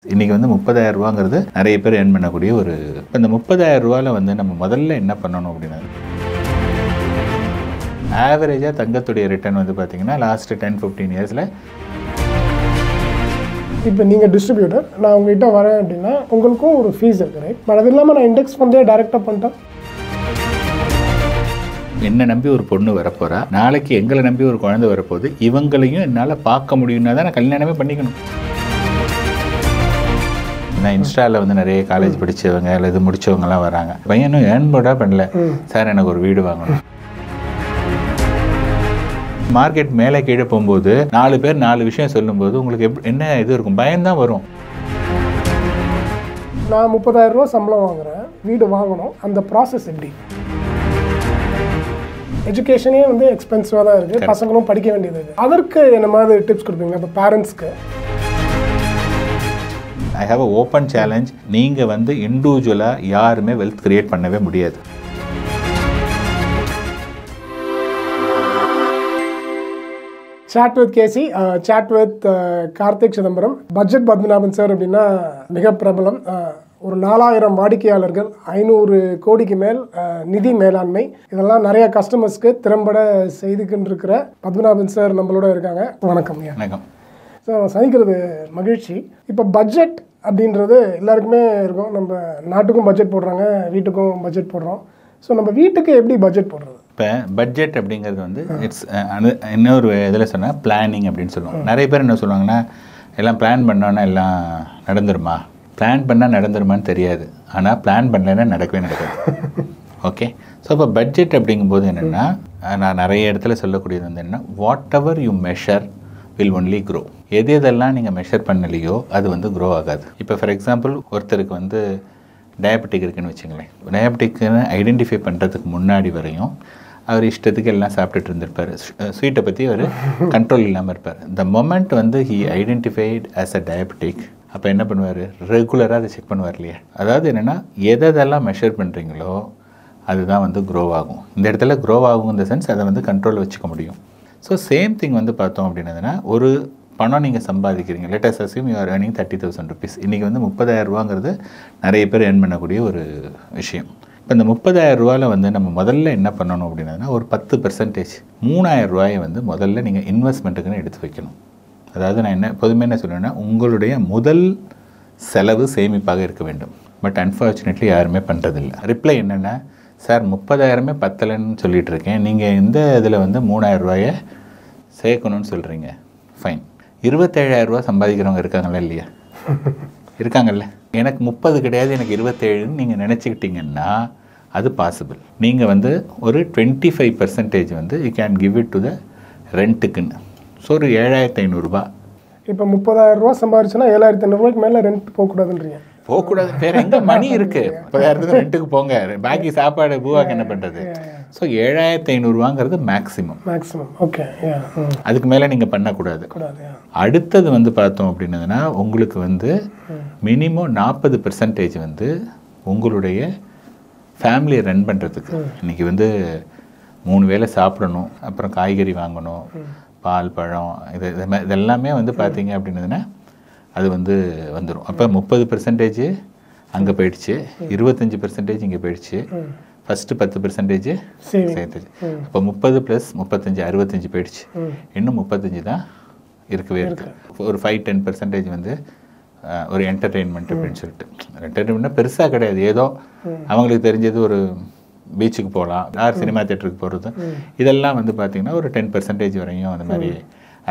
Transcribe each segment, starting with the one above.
இன்றைக்கி வந்து 30,000 ரூபாங்கிறது நிறைய பேர் ஏர்ன் பண்ணக்கூடிய ஒரு இப்போ இந்த 30,000 ரூபாயில் வந்து நம்ம முதல்ல என்ன பண்ணணும் அப்படின்னா ஆவரேஜாக தங்கத்துடைய ரிட்டர்ன் வந்து பார்த்திங்கன்னா லாஸ்ட் 10-15 இயர்ஸில் இப்போ நீங்கள் டிஸ்ட்ரிபியூட்டர் நான் உங்கள்கிட்ட வரேன் அப்படின்னா உங்களுக்கும் ஒரு ஃபீஸ் இருக்குது ரைட். பட் அது இல்லாமல் நான் இண்டெக்ஸ் ஃபண்டே டைரெக்டாக பண்ணிட்டேன். என்னை நம்பி ஒரு பொண்ணு வரப்போகிறா, நாளைக்கு எங்களை நம்பி ஒரு குழந்தை வரப்போகுது, இவங்களையும் என்னால் பார்க்க முடியும்னா தான் நான் கல்யாணமே பண்ணிக்கணும். நான் இன்ஸ்டாவில் வந்து நிறைய காலேஜ் படித்தவங்க இல்லை இது முடித்தவங்கலாம் வராங்க, பையனும் ஏர்ன் போர்டாக பண்ணல சார் எனக்கு ஒரு வீடு வாங்கணும். மார்க்கெட் மேலே கீழே போகும்போது 4 பேர் 4 விஷயம் சொல்லும்போது உங்களுக்கு என்ன இது இருக்கும், பயம்தான் வரும். நான் 30,000 ரூபா சம்பளம் வாங்குகிறேன், வீடு வாங்கணும், அந்த ப்ராசஸ் எப்படி? எஜுகேஷனே வந்து எக்ஸ்பென்சிவாக தான் இருக்குது, பசங்களும் படிக்க வேண்டியது இருக்குது. அதற்கு என்ன மாதிரி டிப்ஸ் கொடுப்பீங்க இப்போ பேரண்ட்ஸ்க்கு? I have a open challenge. நீங்கள் வந்து இண்டிவிஜுவலாக யாருமே வெல்த் கிரியேட் பண்ணவே முடியாது. Chat with KC, chat with Karthik Chidambaram. Budget Padmanabhan sir அப்படின்னா மிக பிரபலம். ஒரு 4000 வாடிக்கையாளர்கள், 500 கோடிக்கு மேல் நிதி மேலாண்மை, இதெல்லாம் நிறைய கஸ்டமர்ஸ்க்கு திறம்பட செய்துக்கின்றிருக்கிற பத்மநாபன் சார் நம்மளோட இருக்காங்க. வணக்கம். வணக்கம். ஸோ சந்திக்கிறது மகிழ்ச்சி. இப்போ பட்ஜெட் அப்படின்றது எல்லாருக்குமே இருக்கும். நம்ம நாட்டுக்கும் பட்ஜெட் போடுறாங்க, வீட்டுக்கும் பட்ஜெட் போடுறோம். ஸோ நம்ம வீட்டுக்கு எப்படி பட்ஜெட் போடுறது? இப்போ பட்ஜெட் அப்படிங்கிறது வந்து இட்ஸ் இன்னொரு இதில் சொன்னால் பிளானிங் அப்படின்னு சொல்லுவோம். நிறைய பேர் என்ன சொல்லுவாங்கன்னா, எல்லாம் பிளான் பண்ணோன்னா எல்லாம் நடந்துருமா? பிளான் பண்ணால் நடந்துருமான்னு தெரியாது, ஆனால் பிளான் பண்ணலைன்னா நடக்கவே நடக்காது. ஓகே. ஸோ இப்போ பட்ஜெட் அப்படிங்கும்போது என்னென்னா, நான் நிறைய இடத்துல சொல்லக்கூடியது வந்து என்ன, what ever you measure will only grow. எதெல்லாம் நீங்கள் மெஷர் பண்ணலையோ அது வந்து க்ரோ ஆகாது. இப்போ ஃபார் எக்ஸாம்பிள் ஒருத்தருக்கு வந்து டயபெட்டிக் இருக்குதுன்னு வச்சுங்களேன். டயபெட்டிக்குன்னு ஐடென்டிஃபை பண்ணுறதுக்கு முன்னாடி வரையும் அவர் இஷ்டத்துக்கு எல்லாம் சாப்பிட்டுட்டு இருந்திருப்பார், ஸ்வீட்டை பற்றி அவர் கண்ட்ரோல் இல்லாமல் இருப்பார். த மொமெண்ட் வந்து he identified as a diabetic, அப்போ என்ன பண்ணுவார், ரெகுலராக அதை செக் பண்ணுவார் இல்லையா? அதாவது என்னென்னா, எதெல்லாம் மெஷர் பண்ணுறீங்களோ அதுதான் வந்து க்ரோ ஆகும். இந்த இடத்துல க்ரோ ஆகும் இந்த சென்ஸ் அதை வந்து கண்ட்ரோலில் வச்சுக்க முடியும். ஸோ சேம் திங் வந்து பார்த்தோம் அப்படின்னதுன்னா, ஒரு பணம் நீங்கள் சம்பாதிக்கிறீங்க, latest assume you are earning 30,000 rupees. இன்றைக்கி வந்து 30,000 ரூபாங்கிறது நிறைய பேர் ஏர்ன் பண்ணக்கூடிய ஒரு விஷயம். இப்போ இந்த 30,000 ரூபாயில் வந்து நம்ம முதல்ல என்ன பண்ணணும் அப்படின்னா, ஒரு 10% 3,000 ரூபாயை வந்து முதல்ல நீங்கள் இன்வெஸ்ட்மெண்ட்டுக்குன்னு எடுத்து வைக்கணும். அதாவது நான் என்ன எப்போதுமே என்ன சொல்லுவேன்னா, உங்களுடைய முதல் செலவு சேமிப்பாக இருக்க வேண்டும். பட் அன்ஃபார்ச்சுனேட்லி யாருமே பண்ணுறதில்ல. ரிப்ளை என்னென்னா, சார் 30,000மே பத்தலைன்னு சொல்லிகிட்டு இருக்கேன், நீங்கள் இந்த இதில் வந்து 3,000 ரூபாயை சேர்க்கணும்னு சொல்கிறீங்க. ஃபைன். 27,000 ரூபா சம்பாதிக்கிறவங்க இருக்காங்களா இல்லையா? இருக்காங்கல்ல. எனக்கு 30 கிடையாது, எனக்கு 27ன்னு நீங்கள் நினச்சிக்கிட்டிங்கன்னா அது பாசிபிள். நீங்கள் வந்து ஒரு 25% வந்து you can give it to the ரெண்ட்டுக்குன்னு. ஸோ ஒரு 7,500 ரூபா. இப்போ 30,000 ரூபா சம்பாதிச்சுன்னா 7,500 ரூபாய்க்கு மேலே ரெண்ட் போகக்கூடாதுன்றீங்க? போகக்கூடாது. வேறு எங்கே மணி இருக்குது? 30,000 ரெண்ட்டுக்கு போங்க, பாக்கி சாப்பாடு பூவாக்கு என்ன பண்ணுறது? ஸோ 7,500 ரூபாங்கிறது மேக்ஸிமம். ஓகே. அதுக்கு மேலே நீங்கள் பண்ணக்கூடாது. அடுத்தது வந்து பார்த்தோம் அப்படின்னதுன்னா, உங்களுக்கு வந்து மினிமம் 40% வந்து உங்களுடைய ஃபேமிலியை ரன் பண்ணுறதுக்கு. இன்றைக்கி வந்து 3 வேளை சாப்பிடணும், அப்புறம் காய்கறி வாங்கணும், பால் பழம், இதெல்லாமே வந்து பார்த்தீங்க அப்படின்னதுன்னா அது வந்து வந்துடும். அப்போ 30% அங்கே போயிடுச்சு, 25% இங்கே போயிடுச்சு, ஃபஸ்ட்டு 10% சேர்த்துச்சு. அப்போ 30 + 35 65 போயிடுச்சு. இன்னும் 35 தான் இருக்கவே இருக்குது. ஒரு 5-10% வந்து ஒரு என்டர்டெயின்மெண்ட் அப்படின்னு சொல்லிட்டு. என்டர்டெயின்மெண்ட்னா பெருசாக கிடையாது, ஏதோ அவங்களுக்கு தெரிஞ்சது ஒரு பீச்சுக்கு போகலாம், யார் சினிமா தேட்டருக்கு போகிறது, இதெல்லாம் வந்து பார்த்திங்கன்னா ஒரு 10% வரையும் அந்த மாதிரி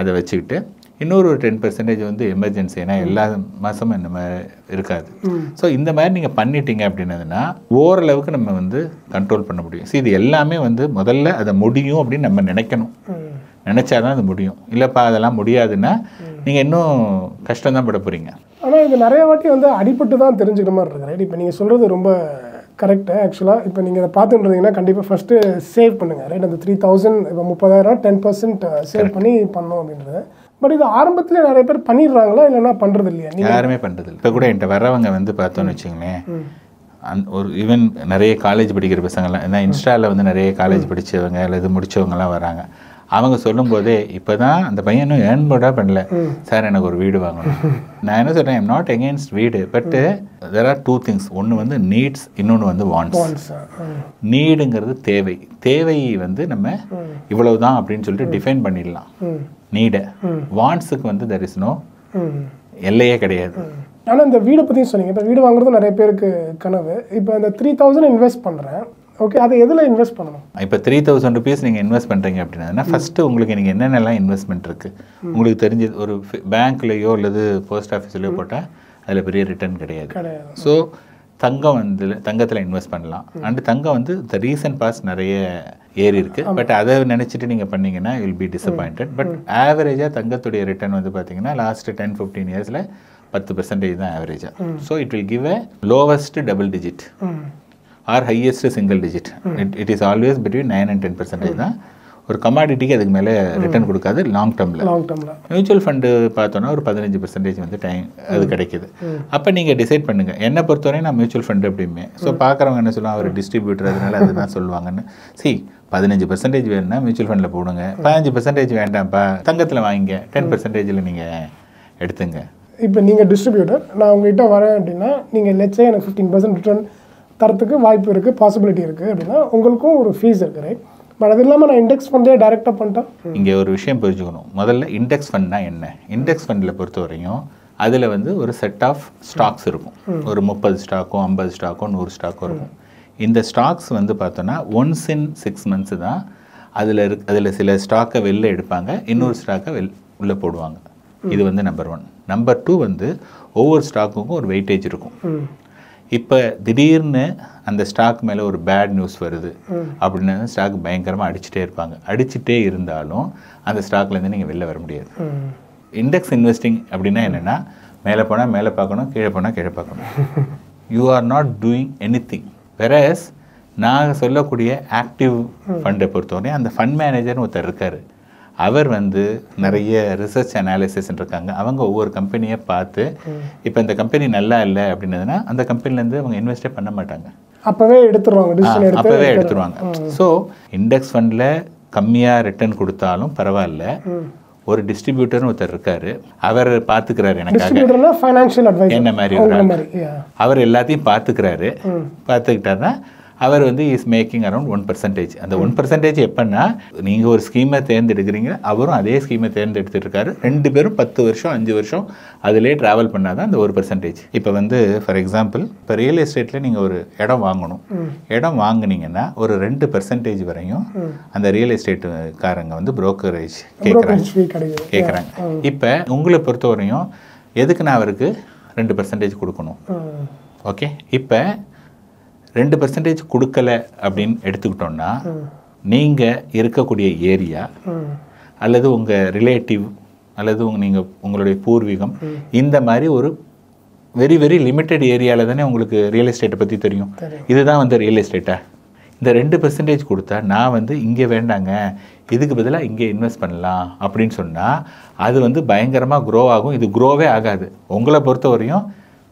அதை வச்சுக்கிட்டு, இன்னொரு ஒரு 10% வந்து எமர்ஜென்சி. ஏன்னா எல்லா மாதமும் இந்த மாதிரி இருக்காது. ஸோ இந்த மாதிரி நீங்கள் பண்ணிட்டீங்க அப்படின்னதுன்னா ஓரளவுக்கு நம்ம வந்து கண்ட்ரோல் பண்ண முடியும். இது எல்லாமே வந்து முதல்ல அதை முடியும் அப்படின்னு நம்ம நினைக்கணும். நினச்சாதான் அது முடியும். இல்லைப்பா அதெல்லாம் முடியாதுன்னா நீங்கள் இன்னும் கஷ்டம்தான் பட போகிறீங்க. ஆனால் இது நிறைய வாட்டி வந்து அடிபட்டு தான் தெரிஞ்சுக்கிற மாதிரி இருக்குது ரைட். இப்போ நீங்கள் சொல்கிறது ரொம்ப கரெக்டு. ஆக்சுவலாக இப்போ நீங்கள் அதை பார்த்துட்டு இருந்தீங்கன்னா கண்டிப்பாக ஃபஸ்ட்டு சேவ் பண்ணுங்கள் ரைட். அந்த 3,000 இப்போ 30,000 10% சேவ் பண்ணி பண்ணோம் அப்படின்றது. பட் இது ஆரம்பத்திலே நிறைய பேர் பண்ணிடுறாங்களா, இல்லைன்னா பண்ணுறது இல்லையா? யாருமே பண்ணுறது இல்லை. இப்போ கூட என்கிட்ட வரவங்க வந்து பார்த்தோன்னு வச்சுங்களேன், ஒரு ஈவன் நிறைய காலேஜ் படிக்கிற பசங்கள்லாம், ஏன்னா இன்ஸ்டாவில் வந்து நிறைய காலேஜ் படித்தவங்க இல்லை இது முடித்தவங்கலாம் வராங்க, அவங்க சொல்லும்போதே இப்போ தான் அந்த பையனும் ஏர்ன் போட பண்ணல, சார் எனக்கு ஒரு வீடு வாங்கணும். நான் என்ன சொல்கிறேன், ஐம் நாட் அகெயின்ஸ்ட் வீடு, பட்டு தெர் ஆர் 2 things. ஒன்று வந்து நீட்ஸ், இன்னொன்று வந்து வாண்ட்ஸ். நீடுங்கிறது தேவை. தேவை வந்து நம்ம இவ்வளவு தான் அப்படின்னு சொல்லிட்டு டிஃபைன் பண்ணிடலாம் நீடை. வாண்ட்ஸுக்கு வந்து தெர் இஸ் நோ எல்லையே கிடையாது. ஆனால் இந்த வீடை பற்றி சொன்னீங்க, இப்போ வீடு வாங்குறது நிறைய பேருக்கு கனவு. இப்போ இந்த 3000 இன்வெஸ்ட் பண்ணுறேன், ஓகே, அதை எதில் இன்வெஸ்ட் பண்ணணும்? இப்போ 3000 rupees நீங்கள் இன்வெஸ்ட் பண்ணுறீங்க அப்படின்னா ஃபஸ்ட்டு உங்களுக்கு நீங்கள் என்னென்னலாம் இன்வெஸ்ட்மெண்ட் இருக்குது உங்களுக்கு தெரிஞ்சது. ஒரு பேங்க்லேயோ அல்லது போஸ்ட் ஆஃபீஸ்லையோ போட்டால் அதில் பெரிய ரிட்டர்ன் கிடையாது. ஸோ தங்கத்தில் இன்வெஸ்ட் பண்ணலாம். அண்ட் தங்கம் வந்து த ரீசன்ட் பாஸ் நிறைய ஏறி இருக்குது. பட் அதை நினச்சிட்டு நீங்கள் பண்ணிங்கன்னா வில் பி டிசப்பாயிண்டட். பட் ஆவரேஜாக தங்கத்துடைய ரிட்டர்ன் வந்து பார்த்தீங்கன்னா லாஸ்ட் 10-15 இயர்ஸில் 10% தான் ஆவரேஜாக. So it will give a lowest double digit R highest single digit. It is always between 9 and 10% தான். ஒரு கமாடிட்டிக்கு அதுக்கு மேலே ரிட்டர்ன் கொடுக்காது லாங் டேர்மில். மியூச்சுவல் ஃபண்டு பார்த்தோன்னா ஒரு 15% வந்து டைம் அது கிடைக்கிது. அப்போ நீங்கள் டிசைட் பண்ணுங்கள். என்னை பொறுத்தவரையும் நான் மியூச்சுவல் ஃபண்டு அப்படியுமே. ஸோ பார்க்குறவங்க என்ன சொல்லுவாங்க, அவர் டிஸ்ட்ரிபியூட்டர் அதனால அதுதான் சொல்லுவாங்கன்னு. 15% வேணும்னா மியூச்சுவல் ஃபண்டில் போடுங்க, 15% வேண்டாம்ப்பா தங்கத்தில் வாங்கிங்க, 10%ல் நீங்கள் எடுத்துங்க. இப்போ நீங்கள் டிஸ்ட்ரிபியூட்டர், நான் உங்கள்கிட்ட வரேன் அப்படின்னா நீங்கள் லெட்ஸே எனக்கு 15% ரிட்டர்ன் தரத்துக்கு வாய்ப்பு இருக்குது, பாசிபிலிட்டி இருக்குது அப்படின்னா உங்களுக்கும் ஒரு ஃபீஸ் இருக்குது, ரைட்? பட் அது இல்லாமல் நான் இண்டெக்ஸ் ஃபண்டே டைரெக்டாக பண்ணிட்டேன். இங்கே ஒரு விஷயம் புரிஞ்சுக்கணும். முதல்ல இண்டெக்ஸ் ஃபண்ட்னா என்ன? இண்டெக்ஸ் ஃபண்டில் பொறுத்த வரையும் அதில் வந்து ஒரு செட் ஆஃப் ஸ்டாக்ஸ் இருக்கும். ஒரு 30 ஸ்டாக்கோ 50 ஸ்டாக்கோ 100 ஸ்டாக்கோ இருக்கும். இந்த ஸ்டாக்ஸ் வந்து பார்த்தோன்னா ஒன்ஸ் இன் 6 months தான் அதில் சில ஸ்டாக்கை வெளில எடுப்பாங்க, இன்னொரு ஸ்டாக்கை உள்ளே போடுவாங்க. இது வந்து நம்பர் 1. நம்பர் 2 வந்து ஒவ்வொரு ஸ்டாக்குக்கும் ஒரு வெயிட்டேஜ் இருக்கும். இப்போ திடீர்னு அந்த ஸ்டாக் மேலே ஒரு பேட் நியூஸ் வருது அப்படின்னா ஸ்டாக் பயங்கரமாக அடிச்சுட்டே இருப்பாங்க. அடிச்சுட்டே இருந்தாலும் அந்த ஸ்டாக்லேருந்து நீங்கள் வெளில வர முடியாது. இண்டெக்ஸ் இன்வெஸ்டிங் அப்படின்னா என்னென்னா, மேலே போனால் மேலே பார்க்கணும், கீழே போனால் கீழே பார்க்கணும். You are not doing any thing. Versus நான் சொல்லக்கூடிய ஆக்டிவ் ஃபண்டை பொறுத்தவரை அந்த ஃபண்ட் மேனேஜர்னு ஒருத்தர் இருக்கார். அவர் வந்து நிறைய ரிசர்ச் அனாலிசிஸ் இருக்காங்க. அவங்க ஒவ்வொரு கம்பெனியை பார்த்து இப்போ இந்த கம்பெனி நல்லா இல்லை அப்படின்னதுன்னா அந்த கம்பெனிலேருந்து அவங்க இன்வெஸ்டே பண்ண மாட்டாங்க, அப்போவே எடுத்துருவாங்க. ஸோ இண்டெக்ஸ் ஃபண்டில் கம்மியாக ரிட்டர்ன் கொடுத்தாலும் பரவாயில்ல, ஒரு டிஸ்ட்ரிபியூட்டர்னு ஒருத்தர் இருக்காரு, அவர் பார்த்துக்கிறாரு. எனக்காக என்ன மாதிரி அவர் எல்லாத்தையும் பார்த்துக்கிறாரு. பார்த்துக்கிட்டாருன்னா அவர் வந்து இஸ் மேக்கிங் அரௌண்ட் 1%. அந்த 1% எப்படின்னா, நீங்கள் ஒரு ஸ்கீமை தேர்ந்தெடுக்கிறீங்க, அவரும் அதே ஸ்கீமை தேர்ந்தெடுத்துட்டு இருக்காரு. 2 பேரும் 10 வருஷம் 5 வருஷம் அதிலே ட்ராவல் பண்ணால் தான் அந்த 1%. இப்போ வந்து ஃபார் எக்ஸாம்பிள் இப்போ ரியல் எஸ்டேட்டில் நீங்கள் ஒரு இடம் வாங்கணும். இடம் வாங்கினீங்கன்னா ஒரு 2% வரையும் அந்த ரியல் எஸ்டேட்டுக்காரங்க வந்து புரோக்கரேஜ் கேட்குறாங்க. இப்போ உங்களை பொறுத்தவரையும் எதுக்கு நான் அவருக்கு 2% கொடுக்கணும்? ஓகே, இப்போ 2% கொடுக்கல அப்படின்னு எடுத்துக்கிட்டோம்னா, நீங்கள் இருக்கக்கூடிய ஏரியா அல்லது உங்கள் ரிலேட்டிவ் அல்லது உங்களுடைய பூர்வீகம் இந்த மாதிரி ஒரு வெரி வெரி லிமிட்டட் ஏரியாவில் தானே உங்களுக்கு ரியல் எஸ்டேட்டை பற்றி தெரியும். இதுதான் வந்து ரியல் எஸ்டேட்டா? இந்த 2% கொடுத்தா நான் வந்து இங்கே வேண்டாங்க, இதுக்கு பதிலாக இங்கே இன்வெஸ்ட் பண்ணலாம் அப்படின்னு சொன்னால் அது வந்து பயங்கரமாக க்ரோ ஆகும். இது க்ரோவே ஆகாது. உங்களை பொறுத்த வரையும்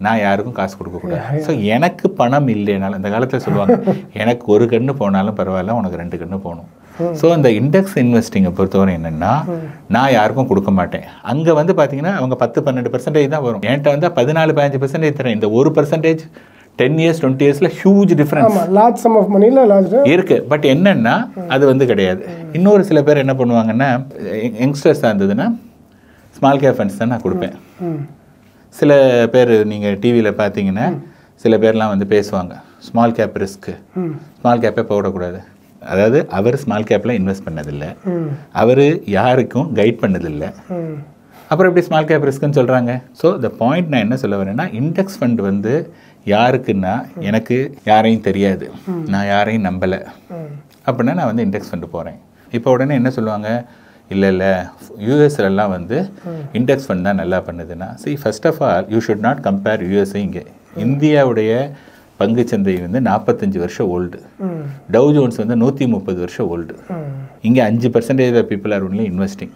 நான் யாருக்கும் காசு கொடுக்கக்கூடாது. ஸோ எனக்கு பணம் இல்லைனாலும், இந்த காலத்தில் சொல்லுவாங்க எனக்கு ஒரு கண்ணு போனாலும் பரவாயில்ல, உனக்கு 2 கண்ணு போகணும். ஸோ இந்த இண்டெக்ஸ் இன்வெஸ்டிங்கை பொறுத்தவரை என்னென்னா, நான் யாருக்கும் கொடுக்க மாட்டேன். அங்கே வந்து பார்த்தீங்கன்னா அவங்க 10-12% தான் வரும். என்கிட்ட வந்து 14-15% தரேன். இந்த 1% 10 years 20 yearsல ஹியூஜ் டிஃபரன்ஸ் இருக்கு. பட் என்னன்னா அது வந்து கிடையாது. இன்னொரு சில பேர் என்ன பண்ணுவாங்கன்னா, யங்ஸ்டர்ஸாக இருந்ததுன்னா ஸ்மால் கேப் ஃபண்ட்ஸ் தான் நான் கொடுப்பேன். சில பேர் நீங்கள் டிவியில் பார்த்தீங்கன்னா சில பேர்லாம் வந்து பேசுவாங்க, ஸ்மால் கேப் ரிஸ்க்கு, ஸ்மால் கேப்பே போடக்கூடாது. அதாவது அவர் ஸ்மால் கேப்பில் இன்வெஸ்ட் பண்ணதில்லை, அவர் யாருக்கும் கைட் பண்ணதில்லை, அப்புறம் எப்படி ஸ்மால் கேப் ரிஸ்க்குன்னு சொல்கிறாங்க. ஸோ த பாயிண்ட் நான் என்ன சொல்ல வரேன்னா, இண்டெக்ஸ் ஃபண்ட் வந்து யாருக்குன்னா, எனக்கு யாரையும் தெரியாது, நான் யாரையும் நம்பலை அப்படின்னா நான் வந்து இண்டெக்ஸ் ஃபண்டு போகிறேன். இப்போ உடனே என்ன சொல்லுவாங்க, இல்லை யூஎஸ்லாம் வந்து இண்டெக்ஸ் ஃபண்ட் தான் நல்லா பண்ணுதுன்னா, first of all you should not compare யூஎஸ்ஐ. இங்கே இந்தியாவுடைய பங்குச்சந்தை வந்து 45 வருஷம் ஓல்டு, டவ் ஜோன்ஸ் வந்து 130 வருஷம் ஓல்டு. இங்கே 5% பீப்புள் ஆர் ஒன்லி இன்வெஸ்டிங்.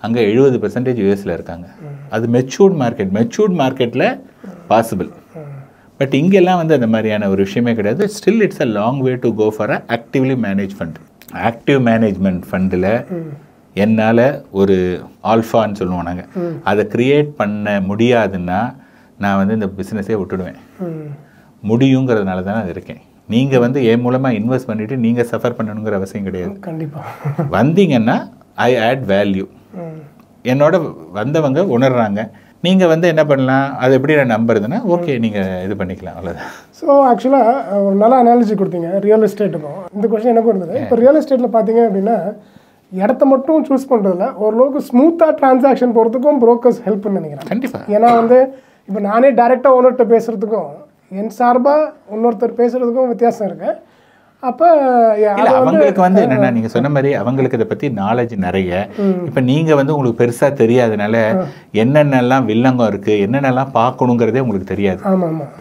அங்கே 70% யூஎஸில் இருக்காங்க. அது மெச்சூர்ட் மார்க்கெட்டில் பாசிபிள். பட் இங்கெல்லாம் வந்து அந்த மாதிரியான ஒரு விஷயமே கிடையாது. Still it's a long way to go for a actively manage fund. Active management ஃபண்டில் என்னால் ஒரு ஆல்ஃபான்னு சொல்லுவோம் நாங்கள், அதை க்ரியேட் பண்ண முடியாதுன்னா நான் வந்து இந்த பிஸ்னஸே விட்டுடுவேன். முடியுங்கிறதுனால தான் நான் இருக்கேன். நீங்கள் வந்து என் மூலமாக இன்வெஸ்ட் பண்ணிவிட்டு நீங்கள் சஃபர் பண்ணணுங்கிற அவசியம் கிடையாது. கண்டிப்பாக வந்தீங்கன்னா ஐ ஆட் வேல்யூ. என்னோட வந்தவங்க உணர்றாங்க. நீங்கள் வந்து என்ன பண்ணலாம், அது எப்படி நான் நம்புறதுன்னா ஓகே நீங்கள் இது பண்ணிக்கலாம், அவ்வளோதான். ஸோ ஆக்சுவலாக ஒரு நல்ல அனாலஜி கொடுத்தீங்க ரியல் எஸ்டேட்டுக்கும். இந்த கொஸ்டின் எனக்கும் இருந்தது. இப்போ ரியல் எஸ்டேட்டில் பார்த்தீங்க அப்படின்னா இடத்த மட்டும் சூஸ் பண்ணுறதுல ஓரளவுக்கு ஸ்மூத்தாக டிரான்சாக்ஷன் போகிறதுக்கும் ப்ரோக்கர்ஸ் ஹெல்ப் பண்ண நினைக்கிறேன். கண்டிப்பாக. ஏன்னா வந்து இப்போ நானே டைரெக்டாக ஓனர்கிட்ட பேசுகிறதுக்கும் என் சார்பாக இன்னொருத்தர் பேசுகிறதுக்கும் வித்தியாசம் இருக்குது. அப்போ அவங்களுக்கு வந்து என்னென்னா நீங்கள் சொன்ன மாதிரி அவங்களுக்கு இதை பற்றி நாலேஜ் நிறைய. இப்போ நீங்கள் வந்து உங்களுக்கு பெருசாக தெரியாதனால என்னென்னலாம் வில்லங்கம் இருக்குது, என்னென்னலாம் பார்க்கணுங்கிறதே உங்களுக்கு தெரியாது.